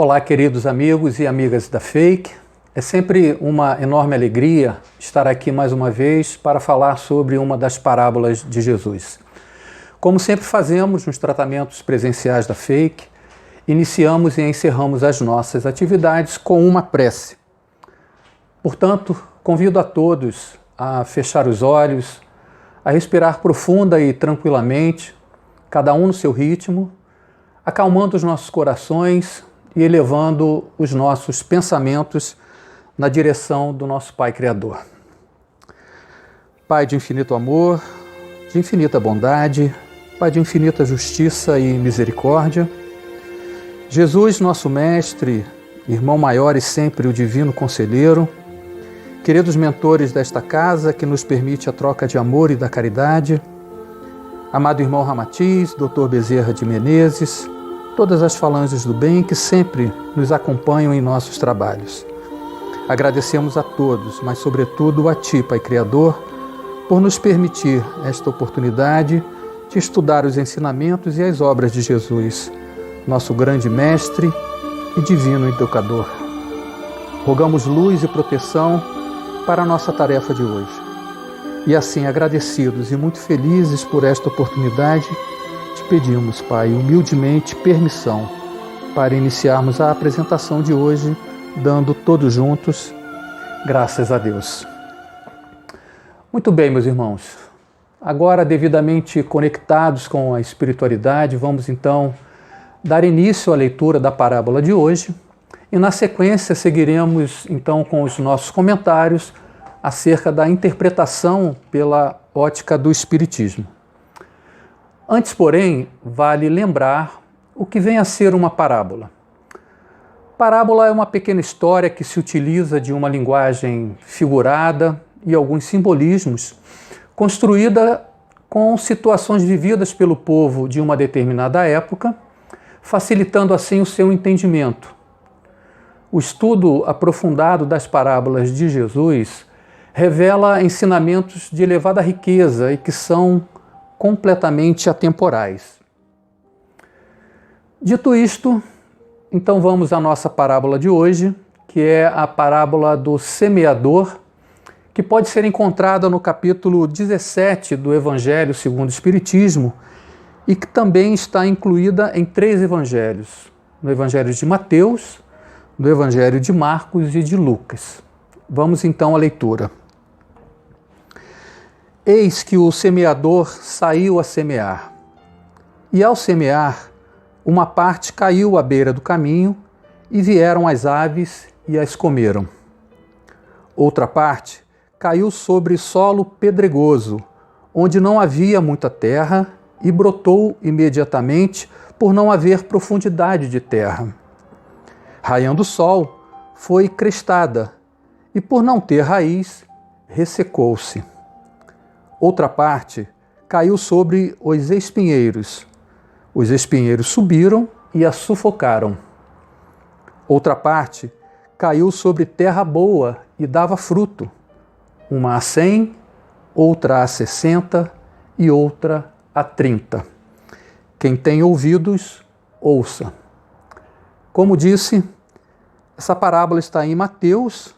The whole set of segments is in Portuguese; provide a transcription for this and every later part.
Olá, queridos amigos e amigas da Fake. É sempre uma enorme alegria estar aqui mais uma vez para falar sobre uma das parábolas de Jesus. Como sempre fazemos nos tratamentos presenciais da Fake, iniciamos e encerramos as nossas atividades com uma prece. Portanto, convido a todos a fechar os olhos, a respirar profunda e tranquilamente, cada um no seu ritmo, acalmando os nossos corações e elevando os nossos pensamentos na direção do nosso Pai Criador. Pai de infinito amor, de infinita bondade, Pai de infinita justiça e misericórdia, Jesus, nosso Mestre, irmão maior e sempre o divino conselheiro, queridos mentores desta casa que nos permite a troca de amor e da caridade, amado irmão Ramatiz, Dr. Bezerra de Menezes, todas as falanges do bem que sempre nos acompanham em nossos trabalhos. Agradecemos a todos, mas sobretudo a Ti, Pai Criador, por nos permitir esta oportunidade de estudar os ensinamentos e as obras de Jesus, nosso grande Mestre e divino Educador. Rogamos luz e proteção para a nossa tarefa de hoje. E assim, agradecidos e muito felizes por esta oportunidade, te pedimos, Pai, humildemente permissão para iniciarmos a apresentação de hoje, dando todos juntos graças a Deus. Muito bem, meus irmãos. Agora, devidamente conectados com a espiritualidade, vamos então dar início à leitura da parábola de hoje e, na sequência, seguiremos então com os nossos comentários acerca da interpretação pela ótica do Espiritismo. Antes, porém, vale lembrar o que vem a ser uma parábola. Parábola é uma pequena história que se utiliza de uma linguagem figurada e alguns simbolismos, construída com situações vividas pelo povo de uma determinada época, facilitando assim o seu entendimento. O estudo aprofundado das parábolas de Jesus revela ensinamentos de elevada riqueza e que são completamente atemporais. Dito isto, então vamos à nossa parábola de hoje, que é a parábola do semeador, que pode ser encontrada no capítulo 17 do Evangelho segundo o Espiritismo e que também está incluída em 3 evangelhos, no Evangelho de Mateus, no Evangelho de Marcos e de Lucas. Vamos então à leitura. Eis que o semeador saiu a semear, e ao semear, uma parte caiu à beira do caminho, e vieram as aves e as comeram. Outra parte caiu sobre solo pedregoso, onde não havia muita terra, e brotou imediatamente por não haver profundidade de terra. Raiando o sol, foi crestada, e por não ter raiz, ressecou-se. Outra parte caiu sobre os espinheiros. Os espinheiros subiram e a sufocaram. Outra parte caiu sobre terra boa e dava fruto, uma a 100, outra a 60 e outra a 30. Quem tem ouvidos, ouça. Como disse, essa parábola está em Mateus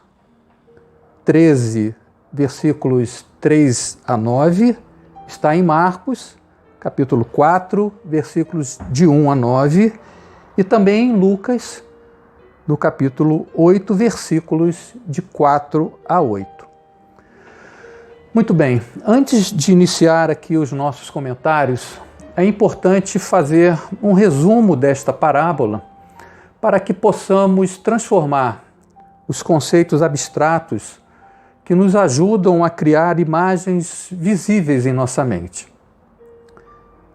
13, versículos 3 a 9, está em Marcos, capítulo 4, versículos de 1 a 9, e também em Lucas, no capítulo 8, versículos de 4 a 8. Muito bem, antes de iniciar aqui os nossos comentários, é importante fazer um resumo desta parábola para que possamos transformar os conceitos abstratos que nos ajudam a criar imagens visíveis em nossa mente.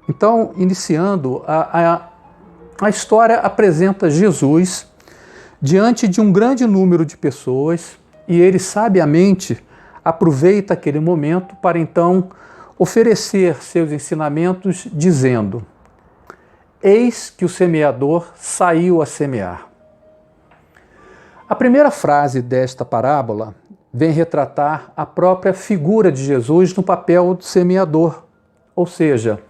Então, iniciando, a história apresenta Jesus diante de um grande número de pessoas e ele sabiamente aproveita aquele momento para então oferecer seus ensinamentos dizendo: eis que o semeador saiu a semear. A primeira frase desta parábola vem retratar a própria figura de Jesus no papel do semeador, ou seja,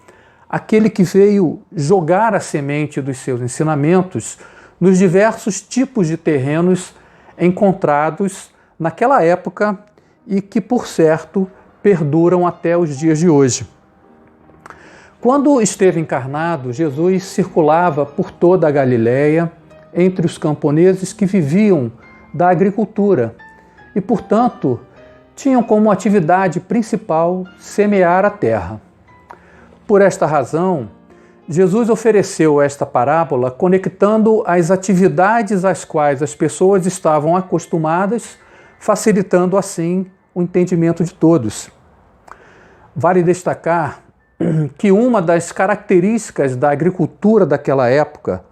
aquele que veio jogar a semente dos seus ensinamentos nos diversos tipos de terrenos encontrados naquela época e que, por certo, perduram até os dias de hoje. Quando esteve encarnado, Jesus circulava por toda a Galileia, entre os camponeses que viviam da agricultura e, portanto, tinham como atividade principal semear a terra. Por esta razão, Jesus ofereceu esta parábola conectando as atividades às quais as pessoas estavam acostumadas, facilitando assim o entendimento de todos. Vale destacar que uma das características da agricultura daquela época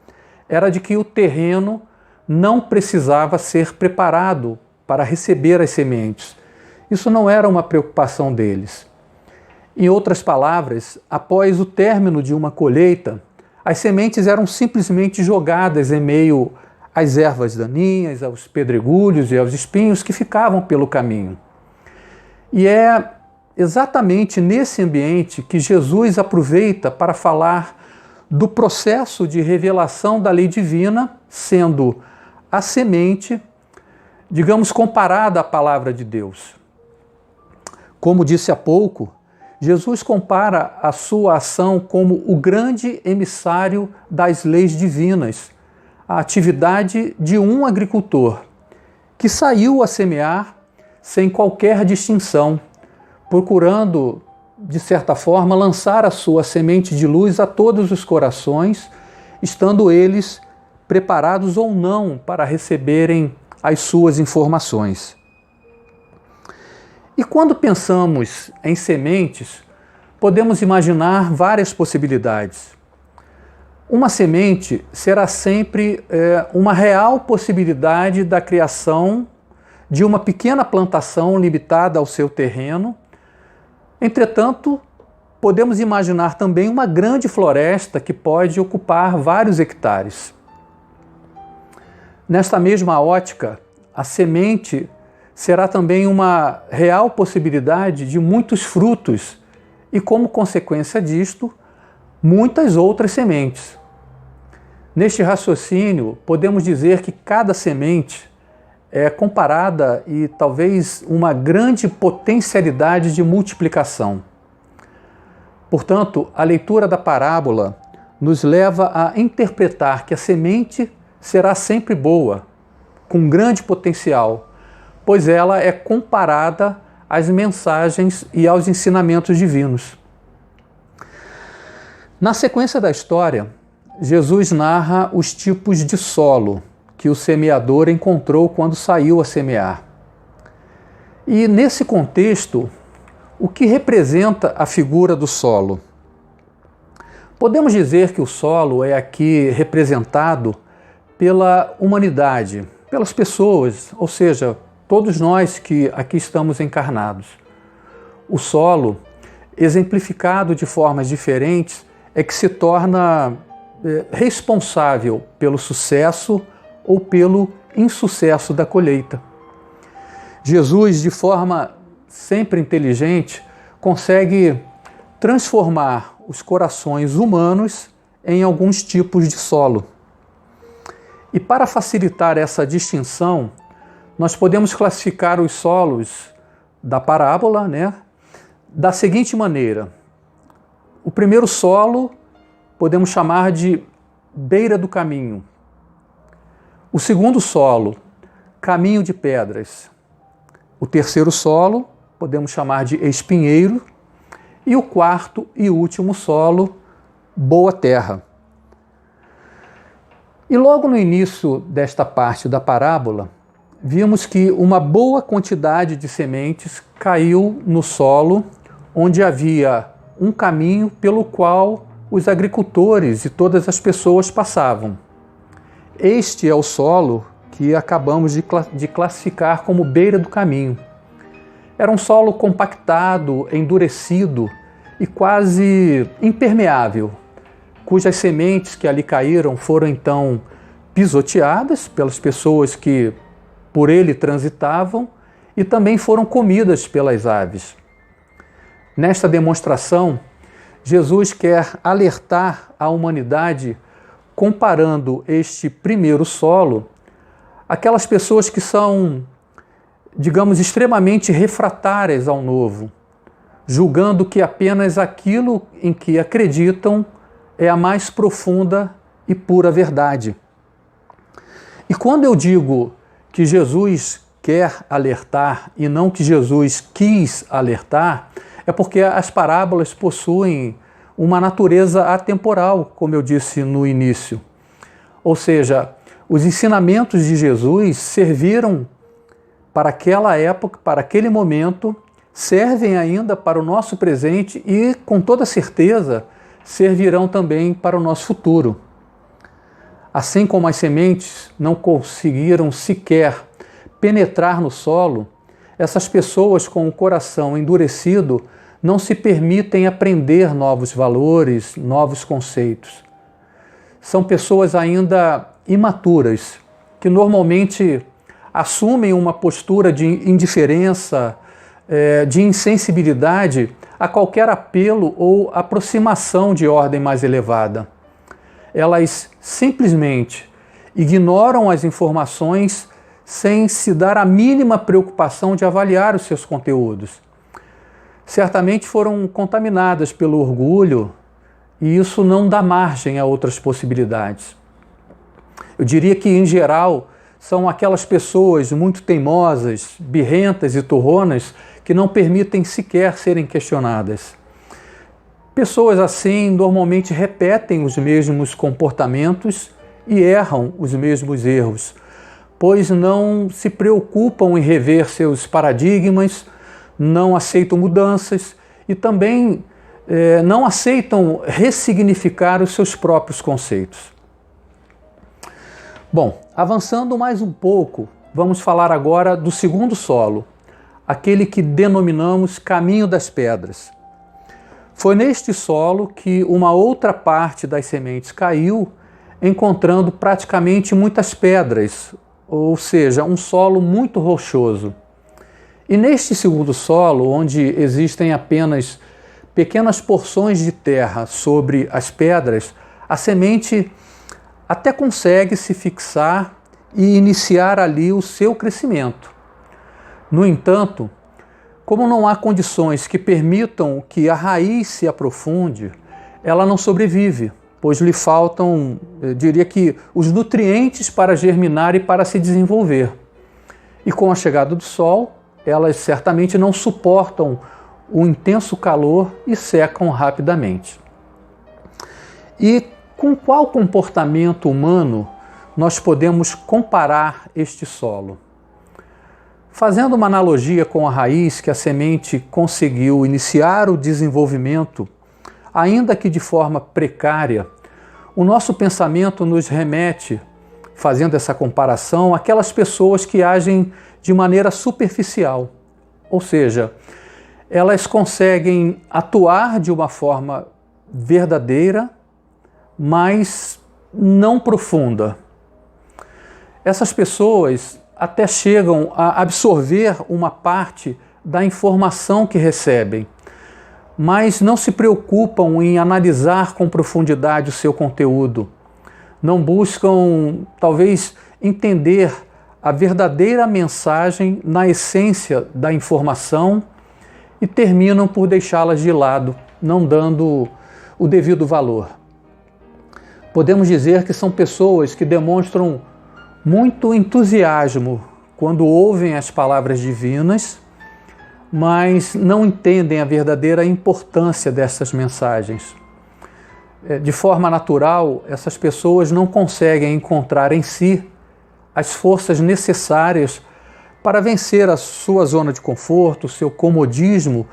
era de que o terreno não precisava ser preparado para receber as sementes. Isso não era uma preocupação deles. Em outras palavras, após o término de uma colheita, as sementes eram simplesmente jogadas em meio às ervas daninhas, aos pedregulhos e aos espinhos que ficavam pelo caminho. E é exatamente nesse ambiente que Jesus aproveita para falar do processo de revelação da lei divina, sendo a semente, digamos, comparada à palavra de Deus. Como disse há pouco, Jesus compara a sua ação como o grande emissário das leis divinas, a atividade de um agricultor que saiu a semear sem qualquer distinção, procurando, de certa forma, lançar a sua semente de luz a todos os corações, estando eles preparados ou não para receberem as suas informações. E quando pensamos em sementes, podemos imaginar várias possibilidades. Uma semente será sempre uma real possibilidade da criação de uma pequena plantação limitada ao seu terreno. Entretanto, podemos imaginar também uma grande floresta que pode ocupar vários hectares. Nesta mesma ótica, a semente será também uma real possibilidade de muitos frutos e, como consequência disto, muitas outras sementes. Neste raciocínio, podemos dizer que cada semente é comparada e talvez uma grande potencialidade de multiplicação. Portanto, a leitura da parábola nos leva a interpretar que a semente será sempre boa, com grande potencial, pois ela é comparada às mensagens e aos ensinamentos divinos. Na sequência da história, Jesus narra os tipos de solo que o semeador encontrou quando saiu a semear. E nesse contexto, o que representa a figura do solo? Podemos dizer que o solo é aqui representado pela humanidade, pelas pessoas, ou seja, todos nós que aqui estamos encarnados. O solo, exemplificado de formas diferentes, é que se torna responsável pelo sucesso ou pelo insucesso da colheita. Jesus, de forma sempre inteligente, consegue transformar os corações humanos em alguns tipos de solo. E para facilitar essa distinção, nós podemos classificar os solos da parábola, da seguinte maneira. O primeiro solo podemos chamar de beira do caminho. O segundo solo, caminho de pedras. O terceiro solo podemos chamar de espinheiro. E o quarto e último solo, boa terra. E logo no início desta parte da parábola, vimos que uma boa quantidade de sementes caiu no solo onde havia um caminho pelo qual os agricultores e todas as pessoas passavam. Este é o solo que acabamos de classificar como beira do caminho. Era um solo compactado, endurecido e quase impermeável, cujas sementes que ali caíram foram então pisoteadas pelas pessoas que por ele transitavam e também foram comidas pelas aves. Nesta demonstração, Jesus quer alertar a humanidade comparando este primeiro solo àquelas pessoas que são, digamos, extremamente refratárias ao novo, julgando que apenas aquilo em que acreditam é a mais profunda e pura verdade. E quando eu digo que Jesus quer alertar e não que Jesus quis alertar, é porque as parábolas possuem uma natureza atemporal, como eu disse no início. Ou seja, os ensinamentos de Jesus serviram para aquela época, para aquele momento, servem ainda para o nosso presente e, com toda certeza, servirão também para o nosso futuro. Assim como as sementes não conseguiram sequer penetrar no solo, essas pessoas com o coração endurecido não se permitem aprender novos valores, novos conceitos. São pessoas ainda imaturas, que normalmente assumem uma postura de indiferença, de insensibilidade a qualquer apelo ou aproximação de ordem mais elevada. Elas simplesmente ignoram as informações sem se dar a mínima preocupação de avaliar os seus conteúdos. Certamente foram contaminadas pelo orgulho e isso não dá margem a outras possibilidades. Eu diria que, em geral, são aquelas pessoas muito teimosas, birrentas e torronas que não permitem sequer serem questionadas. Pessoas assim normalmente repetem os mesmos comportamentos e erram os mesmos erros, pois não se preocupam em rever seus paradigmas, não aceitam mudanças e também não aceitam ressignificar os seus próprios conceitos. Bom, avançando mais um pouco, vamos falar agora do segundo solo, aquele que denominamos caminho das pedras. Foi neste solo que uma outra parte das sementes caiu, encontrando praticamente muitas pedras, ou seja, um solo muito rochoso. E neste segundo solo, onde existem apenas pequenas porções de terra sobre as pedras, a semente até consegue se fixar e iniciar ali o seu crescimento. No entanto, como não há condições que permitam que a raiz se aprofunde, ela não sobrevive, pois lhe faltam, eu diria que, os nutrientes para germinar e para se desenvolver. E com a chegada do sol, elas certamente não suportam o intenso calor e secam rapidamente. E com qual comportamento humano nós podemos comparar este solo? Fazendo uma analogia com a raiz que a semente conseguiu iniciar o desenvolvimento, ainda que de forma precária, o nosso pensamento nos remete, fazendo essa comparação, àquelas pessoas que agem de maneira superficial, ou seja, elas conseguem atuar de uma forma verdadeira, mas não profunda. Essas pessoas até chegam a absorver uma parte da informação que recebem, mas não se preocupam em analisar com profundidade o seu conteúdo. Não buscam, talvez, entender a verdadeira mensagem na essência da informação e terminam por deixá-las de lado, não dando o devido valor. Podemos dizer que são pessoas que demonstram muito entusiasmo quando ouvem as palavras divinas, mas não entendem a verdadeira importância dessas mensagens. De forma natural, essas pessoas não conseguem encontrar em si as forças necessárias para vencer a sua zona de conforto, o seu comodismo,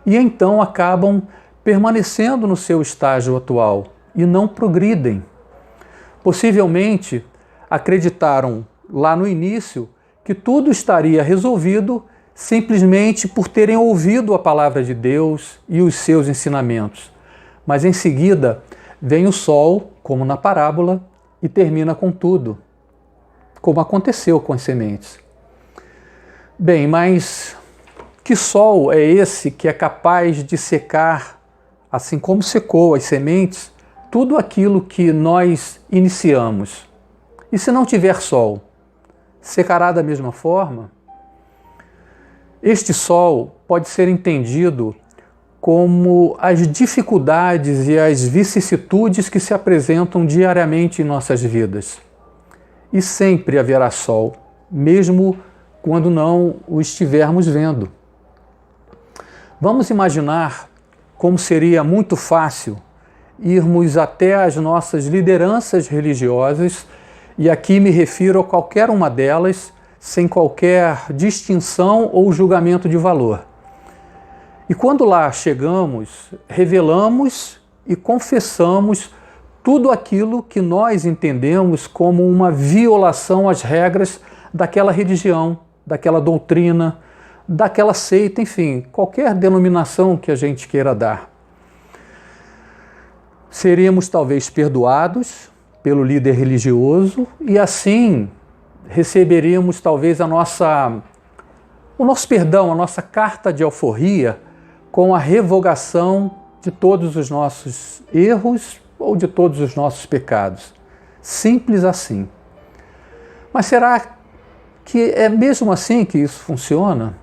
e então acabam permanecendo no seu estágio atual e não progridem. Possivelmente acreditaram lá no início que tudo estaria resolvido simplesmente por terem ouvido a palavra de Deus e os seus ensinamentos. Mas em seguida vem o sol, como na parábola, e termina com tudo, como aconteceu com as sementes. Bem, mas que sol é esse que é capaz de secar, assim como secou as sementes, tudo aquilo que nós iniciamos. E se não tiver sol, secará da mesma forma? Este sol pode ser entendido como as dificuldades e as vicissitudes que se apresentam diariamente em nossas vidas. E sempre haverá sol, mesmo quando não o estivermos vendo. Vamos imaginar como seria muito fácil irmos até as nossas lideranças religiosas, e aqui me refiro a qualquer uma delas, sem qualquer distinção ou julgamento de valor. E quando lá chegamos, revelamos e confessamos tudo aquilo que nós entendemos como uma violação às regras daquela religião, daquela doutrina, daquela seita, enfim, qualquer denominação que a gente queira dar. Seríamos talvez perdoados pelo líder religioso e assim receberíamos talvez o nosso perdão, a nossa carta de alforria com a revogação de todos os nossos erros ou de todos os nossos pecados. Simples assim. Mas será que é mesmo assim que isso funciona?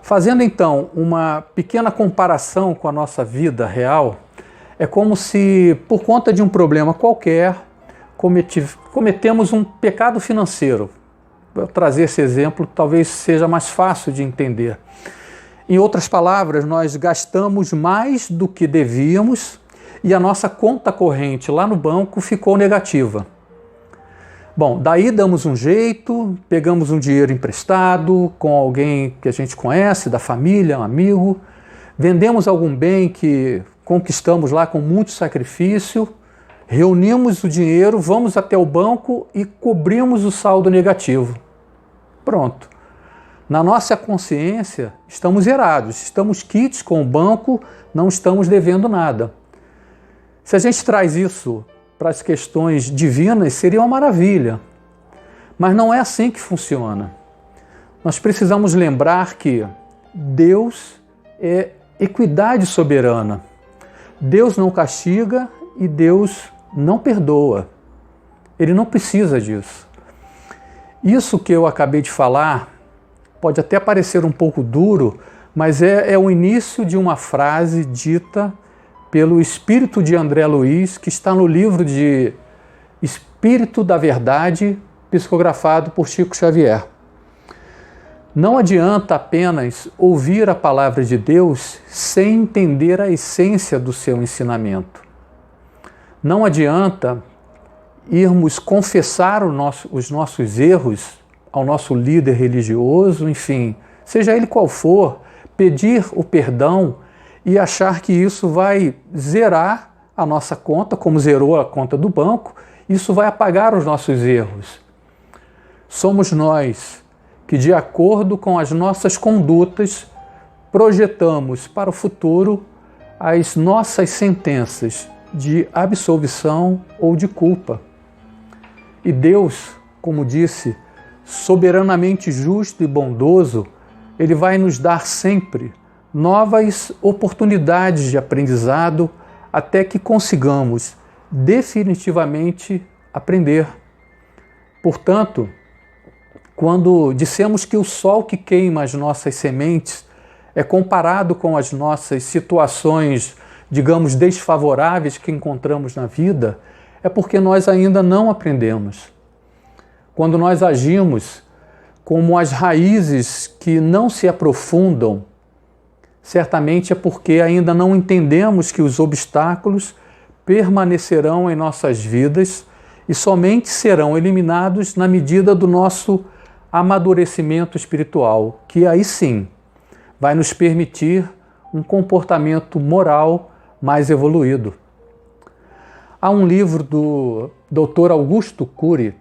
Fazendo então uma pequena comparação com a nossa vida real, é como se, por conta de um problema qualquer, cometemos um pecado financeiro. Vou trazer esse exemplo, talvez seja mais fácil de entender. Em outras palavras, nós gastamos mais do que devíamos e a nossa conta corrente lá no banco ficou negativa. Bom, daí damos um jeito, pegamos um dinheiro emprestado com alguém que a gente conhece, da família, um amigo, vendemos algum bem que conquistamos lá com muito sacrifício, reunimos o dinheiro, vamos até o banco e cobrimos o saldo negativo. Pronto. Na nossa consciência, estamos zerados, estamos quites com o banco, não estamos devendo nada. Se a gente traz isso para as questões divinas, seria uma maravilha. Mas não é assim que funciona. Nós precisamos lembrar que Deus é equidade soberana. Deus não castiga e Deus não perdoa. Ele não precisa disso. Isso que eu acabei de falar pode até parecer um pouco duro, mas é o início de uma frase dita pelo espírito de André Luiz, que está no livro de Espírito da Verdade, psicografado por Chico Xavier. Não adianta apenas ouvir a palavra de Deus sem entender a essência do seu ensinamento. Não adianta irmos confessar os nossos erros ao nosso líder religioso, enfim, seja ele qual for, pedir o perdão e achar que isso vai zerar a nossa conta, como zerou a conta do banco, isso vai apagar os nossos erros. Somos nós que, de acordo com as nossas condutas, projetamos para o futuro as nossas sentenças de absolvição ou de culpa. E Deus, como disse, soberanamente justo e bondoso, Ele vai nos dar sempre novas oportunidades de aprendizado até que consigamos definitivamente aprender. Portanto, quando dissemos que o sol que queima as nossas sementes é comparado com as nossas situações, digamos, desfavoráveis que encontramos na vida, é porque nós ainda não aprendemos. Quando nós agimos como as raízes que não se aprofundam, certamente é porque ainda não entendemos que os obstáculos permanecerão em nossas vidas e somente serão eliminados na medida do nosso amadurecimento espiritual, que aí sim vai nos permitir um comportamento moral mais evoluído. Há um livro do Dr. Augusto Cury,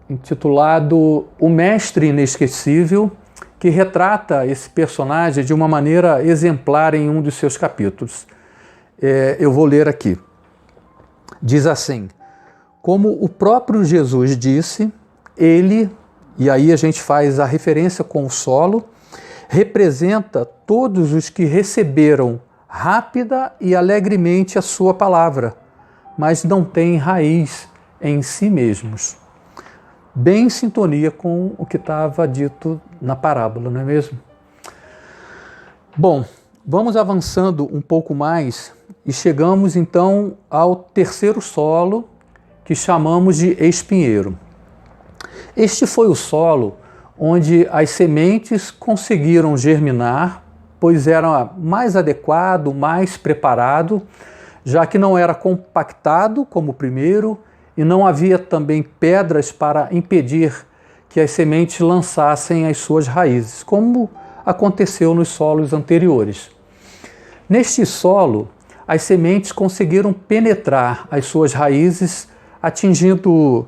intitulado O Mestre Inesquecível, que retrata esse personagem de uma maneira exemplar em um dos seus capítulos. Eu vou ler aqui. Diz assim: como o próprio Jesus disse, ele, e aí a gente faz a referência com o solo, representa todos os que receberam rápida e alegremente a sua palavra, mas não têm raiz em si mesmos. Bem em sintonia com o que estava dito na parábola, não é mesmo? Bom, vamos avançando um pouco mais e chegamos então ao terceiro solo, que chamamos de espinheiro. Este foi o solo onde as sementes conseguiram germinar, pois era mais adequado, mais preparado, já que não era compactado como o primeiro e não havia também pedras para impedir que as sementes lançassem as suas raízes, como aconteceu nos solos anteriores. Neste solo, as sementes conseguiram penetrar as suas raízes, atingindo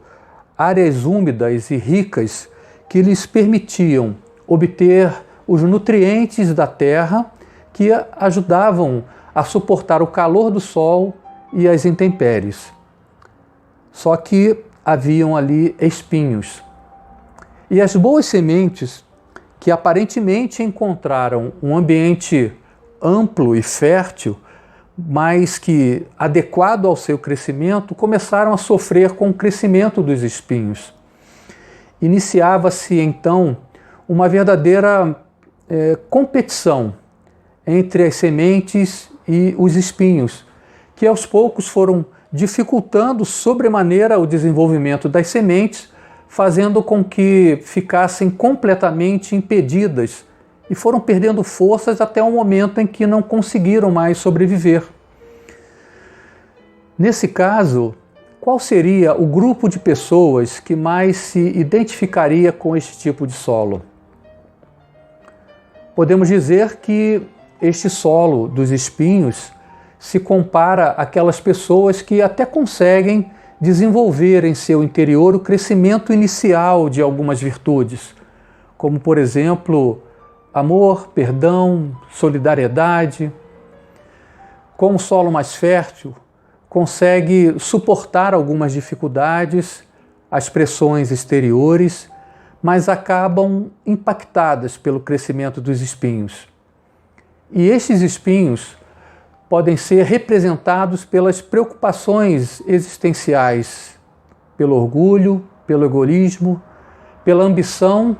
áreas úmidas e ricas que lhes permitiam obter os nutrientes da terra que ajudavam a suportar o calor do sol e as intempéries. Só que haviam ali espinhos. E as boas sementes, que aparentemente encontraram um ambiente amplo e fértil, mas que, adequado ao seu crescimento, começaram a sofrer com o crescimento dos espinhos. Iniciava-se então uma verdadeira competição entre as sementes e os espinhos, que aos poucos foram dificultando sobremaneira o desenvolvimento das sementes, fazendo com que ficassem completamente impedidas e foram perdendo forças até o momento em que não conseguiram mais sobreviver. Nesse caso, qual seria o grupo de pessoas que mais se identificaria com este tipo de solo? Podemos dizer que este solo dos espinhos se compara àquelas pessoas que até conseguem desenvolver em seu interior o crescimento inicial de algumas virtudes, como, por exemplo, amor, perdão, solidariedade. Com o solo mais fértil, consegue suportar algumas dificuldades, as pressões exteriores, mas acabam impactadas pelo crescimento dos espinhos. E estes espinhos podem ser representados pelas preocupações existenciais, pelo orgulho, pelo egoísmo, pela ambição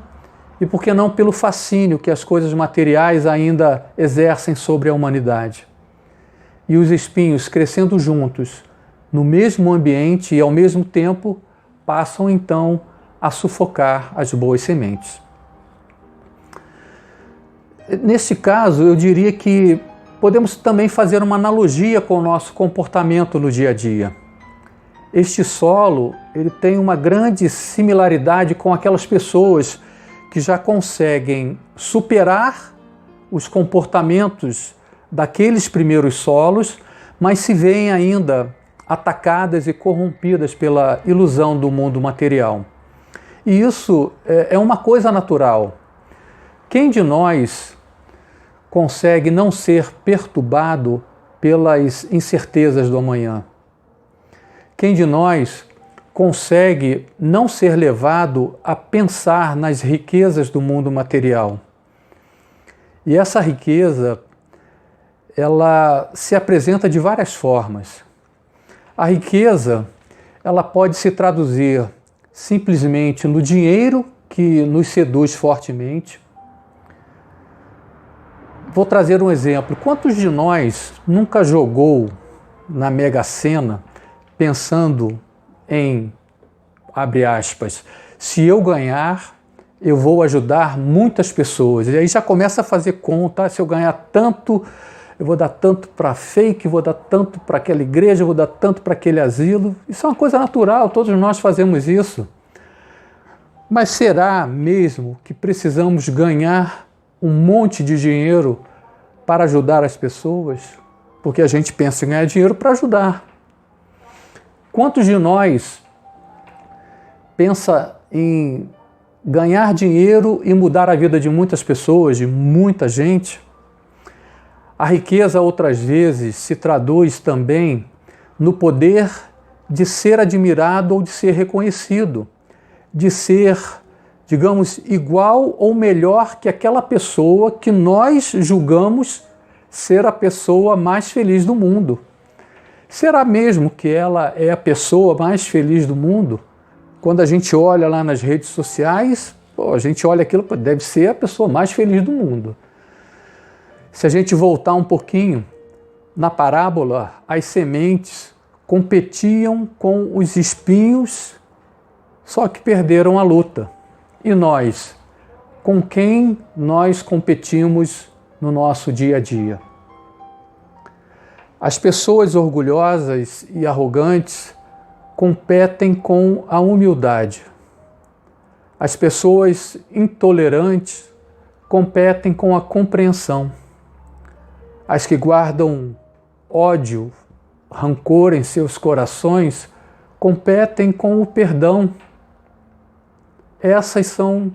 e, por que não, pelo fascínio que as coisas materiais ainda exercem sobre a humanidade. E os espinhos, crescendo juntos, no mesmo ambiente e ao mesmo tempo, passam então a sufocar as boas sementes. Neste caso, eu diria que podemos também fazer uma analogia com o nosso comportamento no dia a dia. Este solo, ele tem uma grande similaridade com aquelas pessoas que já conseguem superar os comportamentos daqueles primeiros solos, mas se veem ainda atacadas e corrompidas pela ilusão do mundo material. E isso é uma coisa natural. Quem de nós consegue não ser perturbado pelas incertezas do amanhã? Quem de nós consegue não ser levado a pensar nas riquezas do mundo material? E essa riqueza, ela se apresenta de várias formas. A riqueza, ela pode se traduzir simplesmente no dinheiro que nos seduz fortemente. Vou trazer um exemplo. Quantos de nós nunca jogou na Mega Sena pensando em, abre aspas, se eu ganhar, eu vou ajudar muitas pessoas. E aí já começa a fazer conta, se eu ganhar tanto, eu vou dar tanto para fake, vou dar tanto para aquela igreja, vou dar tanto para aquele asilo. Isso é uma coisa natural, todos nós fazemos isso. Mas será mesmo que precisamos ganhar um monte de dinheiro para ajudar as pessoas? Porque a gente pensa em ganhar dinheiro para ajudar. Quantos de nós pensa em ganhar dinheiro e mudar a vida de muitas pessoas, de muita gente? A riqueza, outras vezes, se traduz também no poder de ser admirado ou de ser reconhecido, de ser, digamos, igual ou melhor que aquela pessoa que nós julgamos ser a pessoa mais feliz do mundo. Será mesmo que ela é a pessoa mais feliz do mundo? Quando a gente olha lá nas redes sociais, a gente olha aquilo, deve ser a pessoa mais feliz do mundo. Se a gente voltar um pouquinho, na parábola, as sementes competiam com os espinhos, só que perderam a luta. E nós? Com quem nós competimos no nosso dia a dia? As pessoas orgulhosas e arrogantes competem com a humildade. As pessoas intolerantes competem com a compreensão. As que guardam ódio, rancor em seus corações competem com o perdão. Essas são,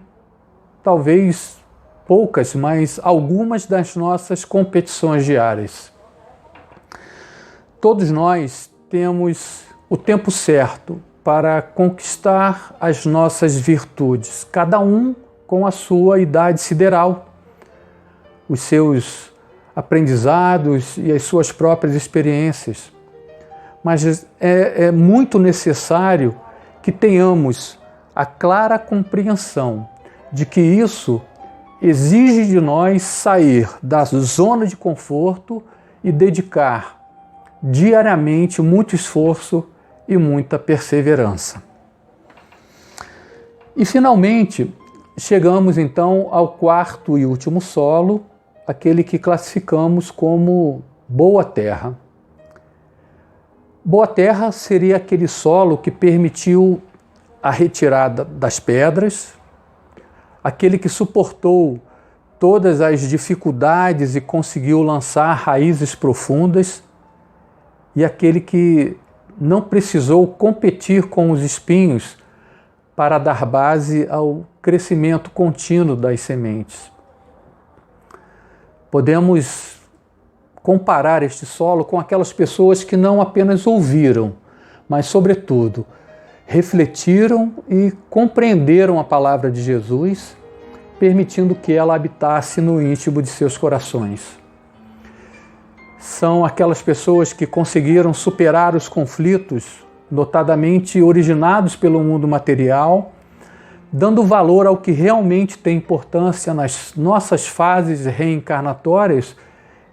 talvez poucas, mas algumas das nossas competições diárias. Todos nós temos o tempo certo para conquistar as nossas virtudes, cada um com a sua idade sideral, os seus aprendizados e as suas próprias experiências. Mas é muito necessário que tenhamos a clara compreensão de que isso exige de nós sair da zona de conforto e dedicar diariamente muito esforço e muita perseverança. E finalmente, chegamos então ao quarto e último solo, aquele que classificamos como boa terra. Boa terra seria aquele solo que permitiu a retirada das pedras, aquele que suportou todas as dificuldades e conseguiu lançar raízes profundas, e aquele que não precisou competir com os espinhos para dar base ao crescimento contínuo das sementes. Podemos comparar este solo com aquelas pessoas que não apenas ouviram, mas, sobretudo, refletiram e compreenderam a palavra de Jesus, permitindo que ela habitasse no íntimo de seus corações. São aquelas pessoas que conseguiram superar os conflitos, notadamente originados pelo mundo material, dando valor ao que realmente tem importância nas nossas fases reencarnatórias,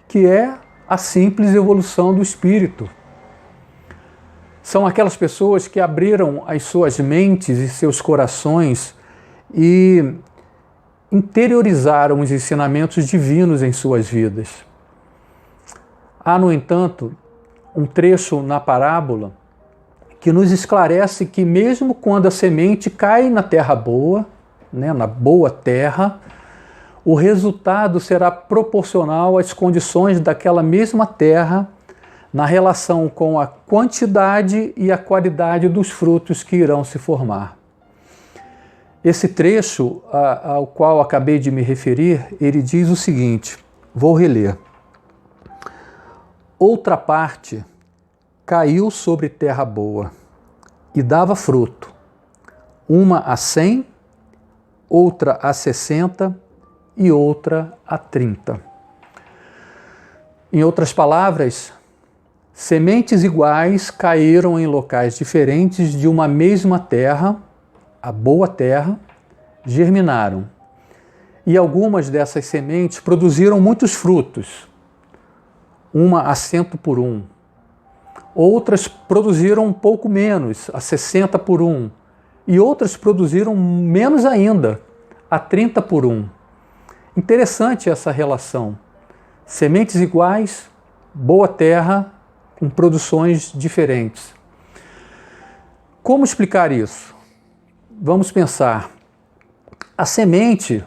que é a simples evolução do espírito. São aquelas pessoas que abriram as suas mentes e seus corações e interiorizaram os ensinamentos divinos em suas vidas. Há, no entanto, um trecho na parábola que nos esclarece que mesmo quando a semente cai na terra boa, na boa terra, o resultado será proporcional às condições daquela mesma terra na relação com a quantidade e a qualidade dos frutos que irão se formar. Esse trecho ao qual acabei de me referir, ele diz o seguinte, vou reler. Outra parte caiu sobre terra boa e dava fruto, uma a 100, outra a 60 e outra a 30. Em outras palavras, sementes iguais caíram em locais diferentes de uma mesma terra, a boa terra, germinaram. E algumas dessas sementes produziram muitos frutos, uma a 100 por 1. Outras produziram um pouco menos, a 60 por 1. E outras produziram menos ainda, a 30 por 1. Interessante essa relação. Sementes iguais, boa terra, com produções diferentes. Como explicar isso? Vamos pensar. A semente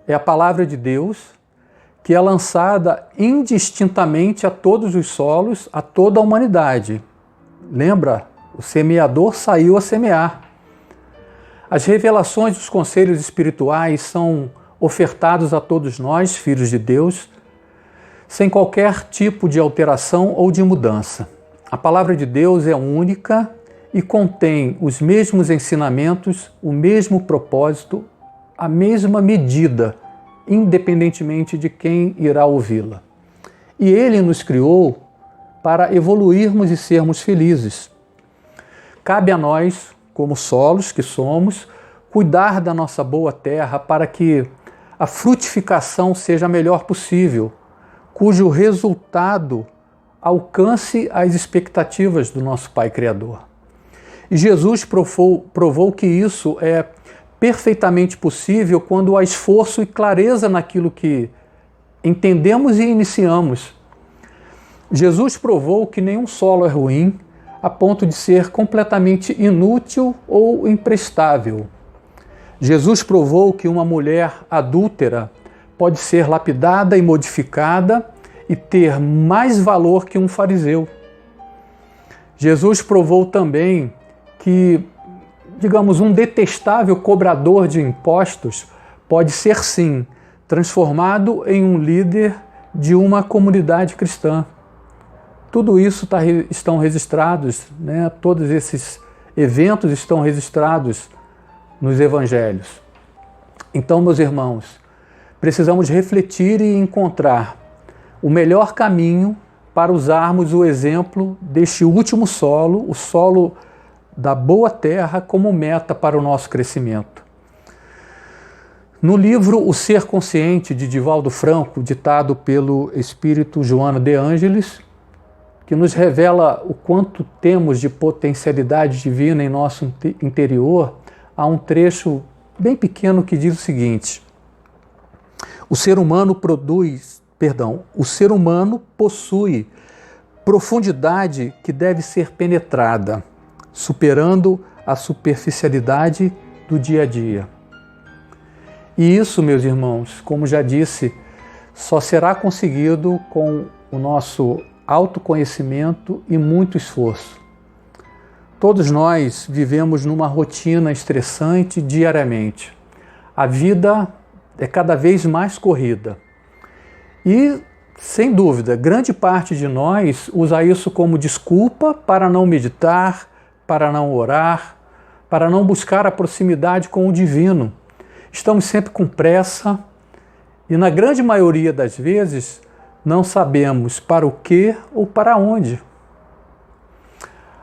é a palavra de Deus, que é lançada indistintamente a todos os solos, a toda a humanidade. Lembra? O semeador saiu a semear. As revelações dos conselhos espirituais são ofertados a todos nós, filhos de Deus, sem qualquer tipo de alteração ou de mudança. A palavra de Deus é única e contém os mesmos ensinamentos, o mesmo propósito, a mesma medida, independentemente de quem irá ouvi-la. E Ele nos criou para evoluirmos e sermos felizes. Cabe a nós, como solos que somos, cuidar da nossa boa terra para que a frutificação seja a melhor possível, cujo resultado alcance as expectativas do nosso Pai Criador. E Jesus provou que isso é perfeitamente possível quando há esforço e clareza naquilo que entendemos e iniciamos. Jesus provou que nenhum solo é ruim a ponto de ser completamente inútil ou imprestável. Jesus provou que uma mulher adúltera pode ser lapidada e modificada e ter mais valor que um fariseu. Jesus provou também que, digamos, um detestável cobrador de impostos pode ser, sim, transformado em um líder de uma comunidade cristã. Tudo isso estão registrados, né? Todos esses eventos estão registrados nos evangelhos. Então, meus irmãos, precisamos refletir e encontrar o melhor caminho para usarmos o exemplo deste último solo, o solo da boa terra, como meta para o nosso crescimento. No livro O Ser Consciente, de Divaldo Franco, ditado pelo espírito Joana de Ângelis, que nos revela o quanto temos de potencialidade divina em nosso interior, há um trecho bem pequeno que diz o seguinte: o ser humano possui profundidade que deve ser penetrada, superando a superficialidade do dia a dia. E isso, meus irmãos, como já disse, só será conseguido com o nosso autoconhecimento e muito esforço. Todos nós vivemos numa rotina estressante diariamente. A vida é cada vez mais corrida. E, sem dúvida, grande parte de nós usa isso como desculpa para não meditar, para não orar, para não buscar a proximidade com o divino. Estamos sempre com pressa e, na grande maioria das vezes, não sabemos para o que ou para onde.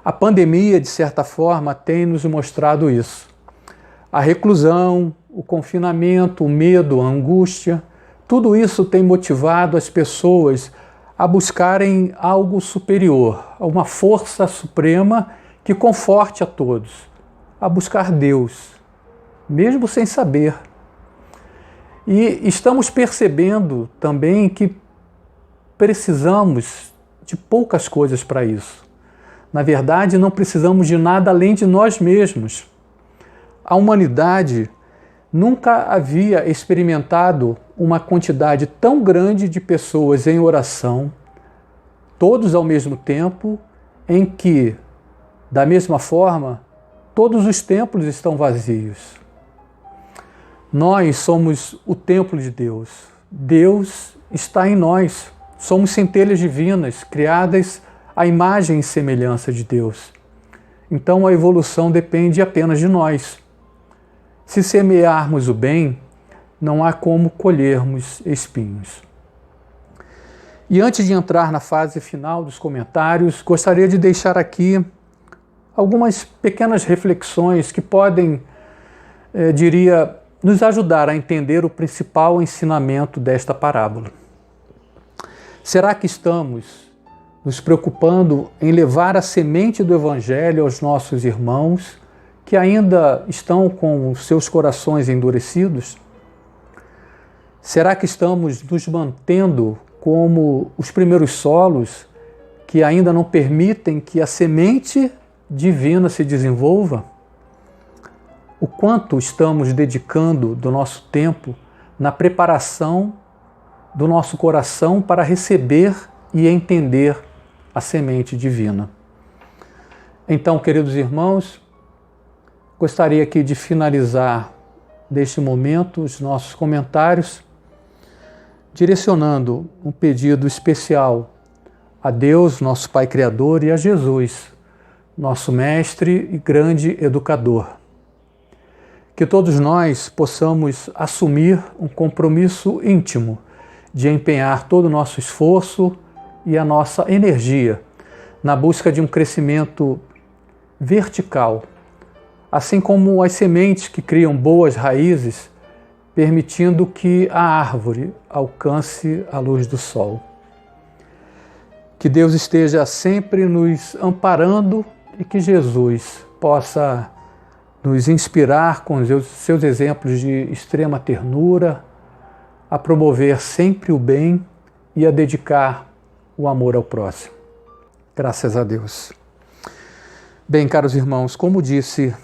A pandemia, de certa forma, tem nos mostrado isso. A reclusão, o confinamento, o medo, a angústia, tudo isso tem motivado as pessoas a buscarem algo superior, uma força suprema que conforte a todos, a buscar Deus, mesmo sem saber. E estamos percebendo também que precisamos de poucas coisas para isso. Na verdade, não precisamos de nada além de nós mesmos. A humanidade nunca havia experimentado uma quantidade tão grande de pessoas em oração, todos ao mesmo tempo, em que, da mesma forma, todos os templos estão vazios. Nós somos o templo de Deus. Deus está em nós. Somos centelhas divinas, criadas à imagem e semelhança de Deus. Então a evolução depende apenas de nós. Se semearmos o bem, não há como colhermos espinhos. E antes de entrar na fase final dos comentários, gostaria de deixar aqui algumas pequenas reflexões que podem, nos ajudar a entender o principal ensinamento desta parábola. Será que estamos nos preocupando em levar a semente do Evangelho aos nossos irmãos que ainda estão com os seus corações endurecidos? Será que estamos nos mantendo como os primeiros solos que ainda não permitem que a semente divina se desenvolva? O quanto estamos dedicando do nosso tempo na preparação do nosso coração para receber e entender a semente divina? Então, queridos irmãos, gostaria aqui de finalizar neste momento os nossos comentários, direcionando um pedido especial a Deus, nosso Pai Criador, e a Jesus, nosso Mestre e grande Educador. Que todos nós possamos assumir um compromisso íntimo de empenhar todo o nosso esforço e a nossa energia na busca de um crescimento vertical, assim como as sementes que criam boas raízes, permitindo que a árvore alcance a luz do sol. Que Deus esteja sempre nos amparando e que Jesus possa nos inspirar com os seus exemplos de extrema ternura, a promover sempre o bem e a dedicar o amor ao próximo. Graças a Deus. Bem, caros irmãos, como disse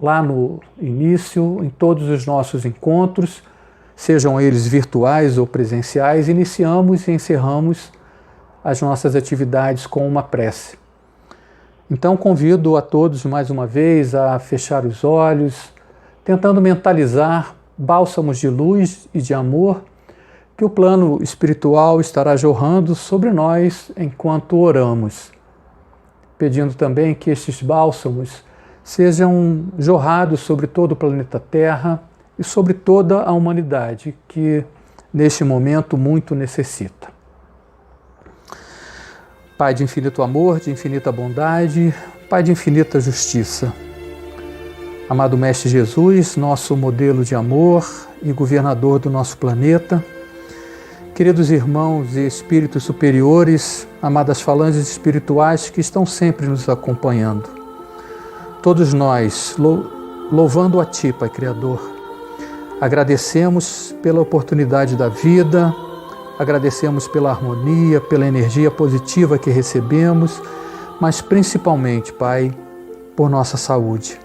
lá no início, em todos os nossos encontros, sejam eles virtuais ou presenciais, iniciamos e encerramos as nossas atividades com uma prece. Então convido a todos mais uma vez a fechar os olhos, tentando mentalizar bálsamos de luz e de amor que o plano espiritual estará jorrando sobre nós enquanto oramos, pedindo também que estes bálsamos sejam jorrados sobre todo o planeta Terra e sobre toda a humanidade que neste momento muito necessita. Pai de infinito amor, de infinita bondade, Pai de infinita justiça. Amado Mestre Jesus, nosso modelo de amor e governador do nosso planeta, queridos irmãos e espíritos superiores, amadas falanges espirituais que estão sempre nos acompanhando. Todos nós, louvando a Ti, Pai Criador, agradecemos pela oportunidade da vida, agradecemos pela harmonia, pela energia positiva que recebemos, mas principalmente, Pai, por nossa saúde.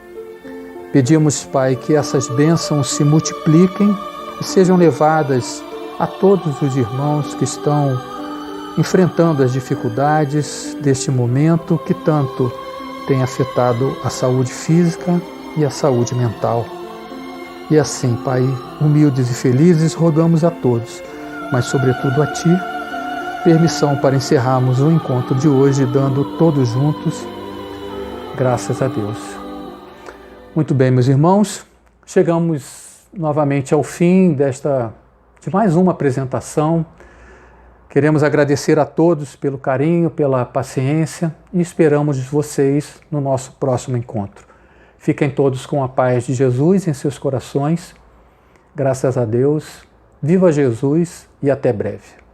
Pedimos, Pai, que essas bênçãos se multipliquem e sejam levadas a todos os irmãos que estão enfrentando as dificuldades deste momento que tanto tem afetado a saúde física e a saúde mental. E assim, Pai, humildes e felizes, rogamos a todos, mas sobretudo a Ti, permissão para encerrarmos o encontro de hoje, dando todos juntos graças a Deus. Muito bem, meus irmãos, chegamos novamente ao fim de mais uma apresentação. Queremos agradecer a todos pelo carinho, pela paciência e esperamos vocês no nosso próximo encontro. Fiquem todos com a paz de Jesus em seus corações. Graças a Deus. Viva Jesus e até breve.